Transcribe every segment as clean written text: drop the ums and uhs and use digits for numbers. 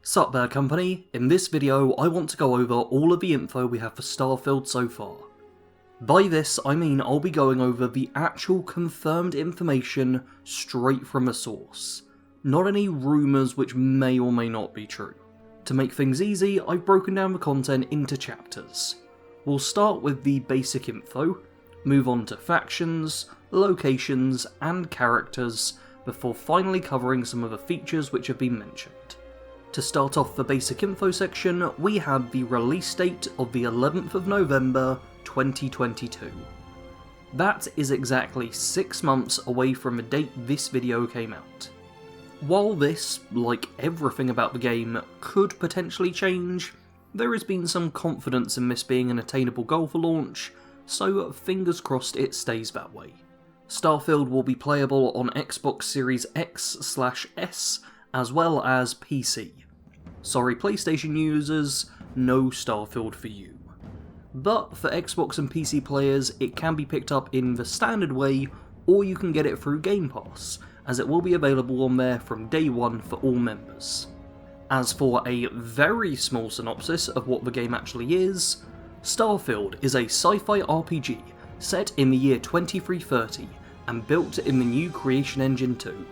Sup Bad Company, in this video I want to go over all of the info we have for Starfield so far. By this I mean I'll be going over the actual confirmed information straight from the source, not any rumours which may or may not be true. To make things easy, I've broken down the content into chapters. We'll start with the basic info, move on to factions, locations and characters, before finally covering some of the features which have been mentioned. To start off the basic info section, we have the release date of the 11th of November 2022. That is exactly 6 months away from the date this video came out. While this, like everything about the game, could potentially change, there has been some confidence in this being an attainable goal for launch, so fingers crossed it stays that way. Starfield will be playable on Xbox Series X/S as well as PC. Sorry PlayStation users, no Starfield for you. But for Xbox and PC players, it can be picked up in the standard way, or you can get it through Game Pass, as it will be available on there from day one for all members. As for a very small synopsis of what the game actually is, Starfield is a sci-fi RPG set in the year 2330 and built in the new Creation Engine 2.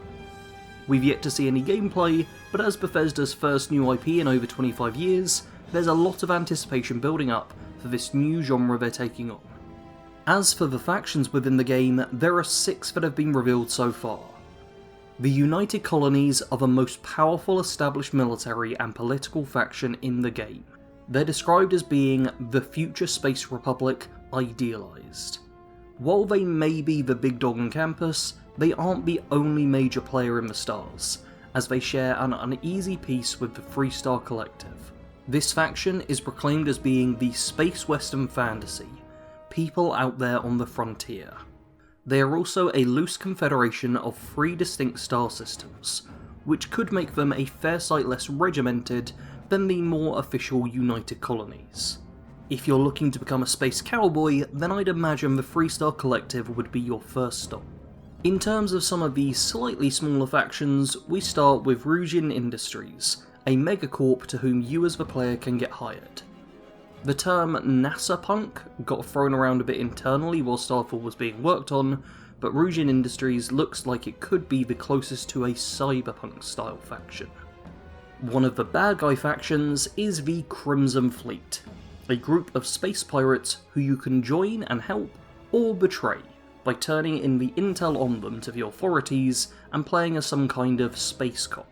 We've yet to see any gameplay, but as Bethesda's first new IP in over 25 years, there's a lot of anticipation building up for this new genre they're taking on. As for the factions within the game, there are 6 that have been revealed so far. The United Colonies are the most powerful established military and political faction in the game. They're described as being the future Space Republic idealised. While they may be the big dog on campus, they aren't the only major player in the stars, as they share an uneasy peace with the Freestar Collective. This faction is proclaimed as being the space western fantasy, people out there on the frontier. They are also a loose confederation of 3 distinct star systems, which could make them a fair sight less regimented than the more official United Colonies. If you're looking to become a space cowboy, then I'd imagine the Freestar Collective would be your first stop. In terms of some of the slightly smaller factions, we start with Rugin Industries, a megacorp to whom you as the player can get hired. The term NASA punk got thrown around a bit internally while Starfield was being worked on, but Rugin Industries looks like it could be the closest to a cyberpunk style faction. One of the bad guy factions is the Crimson Fleet, a group of space pirates who you can join and help, or betray, by turning in the intel on them to the authorities and playing as some kind of space cop.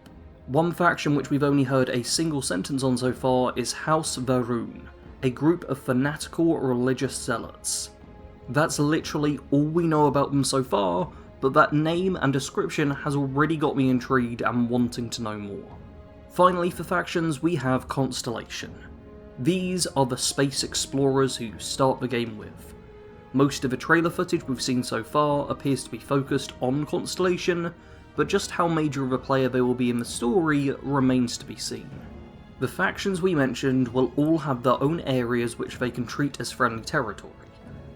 One faction which we've only heard a single sentence on so far is House Varun, a group of fanatical religious zealots. That's literally all we know about them so far, but that name and description has already got me intrigued and wanting to know more. Finally, for factions, we have Constellation. These are the space explorers who start the game with. Most of the trailer footage we've seen so far appears to be focused on Constellation, but just how major of a player they will be in the story remains to be seen. The factions we mentioned will all have their own areas which they can treat as friendly territory,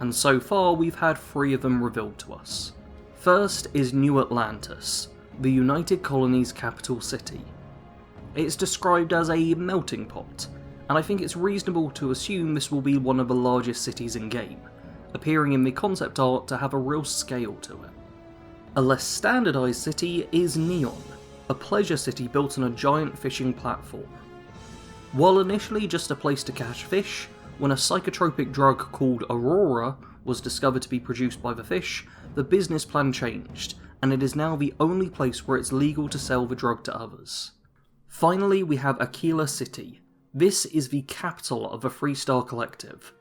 and so far we've had 3 of them revealed to us. First is New Atlantis, the United Colonies' capital city. It's described as a melting pot, and I think it's reasonable to assume this will be one of the largest cities in-game, appearing in the concept art to have a real scale to it. A less standardised city is Neon, a pleasure city built on a giant fishing platform. While initially just a place to catch fish, when a psychotropic drug called Aurora was discovered to be produced by the fish, the business plan changed, and it is now the only place where it's legal to sell the drug to others. Finally, we have Aquila City. This is the capital of the Freestar Collective.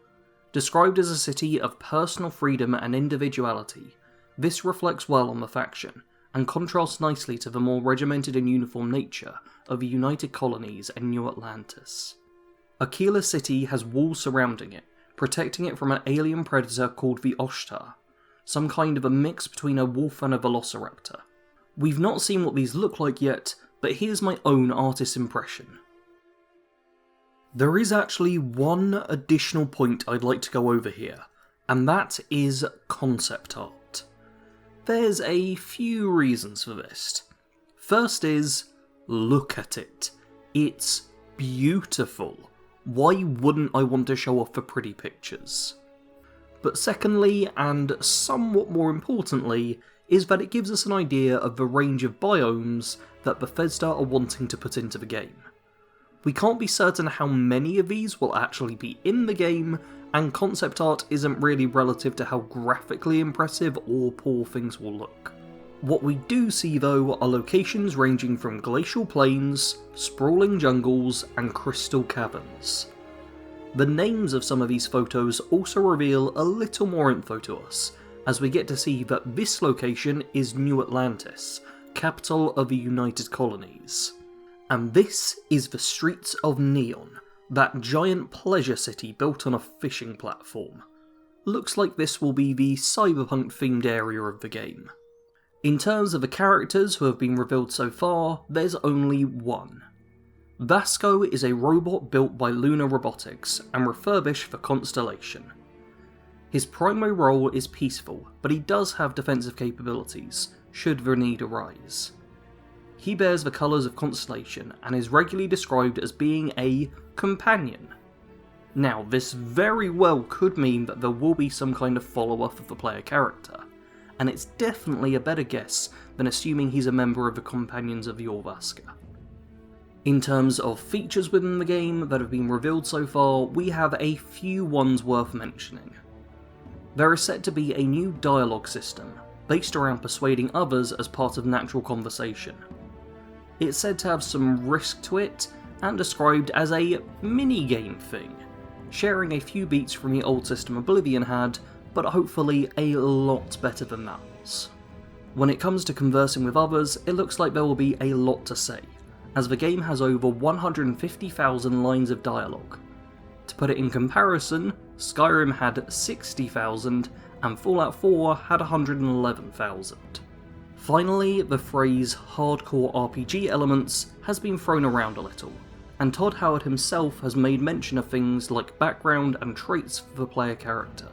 Described as a city of personal freedom and individuality, this reflects well on the faction, and contrasts nicely to the more regimented and uniform nature of the United Colonies and New Atlantis. Aquila City has walls surrounding it, protecting it from an alien predator called the Oshtar, some kind of a mix between a wolf and a velociraptor. We've not seen what these look like yet, but here's my own artist's impression. There is actually one additional point I'd like to go over here, and that is concept art. There's a few reasons for this. First is, look at it. It's beautiful. Why wouldn't I want to show off the pretty pictures? But secondly, and somewhat more importantly, is that it gives us an idea of the range of biomes that Bethesda are wanting to put into the game. We can't be certain how many of these will actually be in the game, and concept art isn't really relative to how graphically impressive or poor things will look. What we do see though are locations ranging from glacial plains, sprawling jungles, and crystal caverns. The names of some of these photos also reveal a little more info to us, as we get to see that this location is New Atlantis, capital of the United Colonies. And this is the Streets of Neon, that giant pleasure city built on a fishing platform. Looks like this will be the cyberpunk themed area of the game. In terms of the characters who have been revealed so far, there's only one. Vasco is a robot built by Luna Robotics and refurbished for Constellation. His primary role is peaceful, but he does have defensive capabilities, should the need arise. He bears the colours of Constellation and is regularly described as being a companion. Now, this very well could mean that there will be some kind of follow-up of the player character, and it's definitely a better guess than assuming he's a member of the Companions of the Orvaska. In terms of features within the game that have been revealed so far, we have a few ones worth mentioning. There is set to be a new dialogue system, based around persuading others as part of natural conversation. It's said to have some risk to it, and described as a mini-game thing, sharing a few beats from the old system Oblivion had, but hopefully a lot better than that was. When it comes to conversing with others, it looks like there will be a lot to say, as the game has over 150,000 lines of dialogue. To put it in comparison, Skyrim had 60,000 and Fallout 4 had 111,000. Finally, the phrase hardcore RPG elements has been thrown around a little, and Todd Howard himself has made mention of things like background and traits for the player character.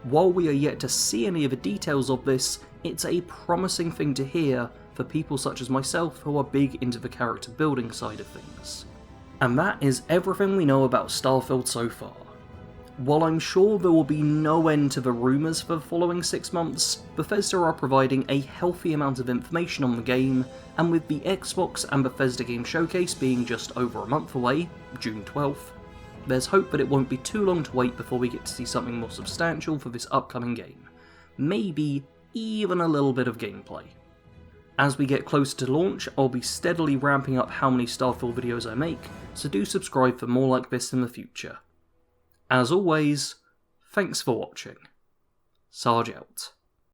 While we are yet to see any of the details of this, it's a promising thing to hear for people such as myself who are big into the character building side of things. And that is everything we know about Starfield so far. While I'm sure there will be no end to the rumours for the following 6 months, Bethesda are providing a healthy amount of information on the game, and with the Xbox and Bethesda Game Showcase being just over a month away, June 12th, there's hope that it won't be too long to wait before we get to see something more substantial for this upcoming game. Maybe even a little bit of gameplay. As we get closer to launch, I'll be steadily ramping up how many Starfield videos I make, so do subscribe for more like this in the future. As always, thanks for watching. Sarge out.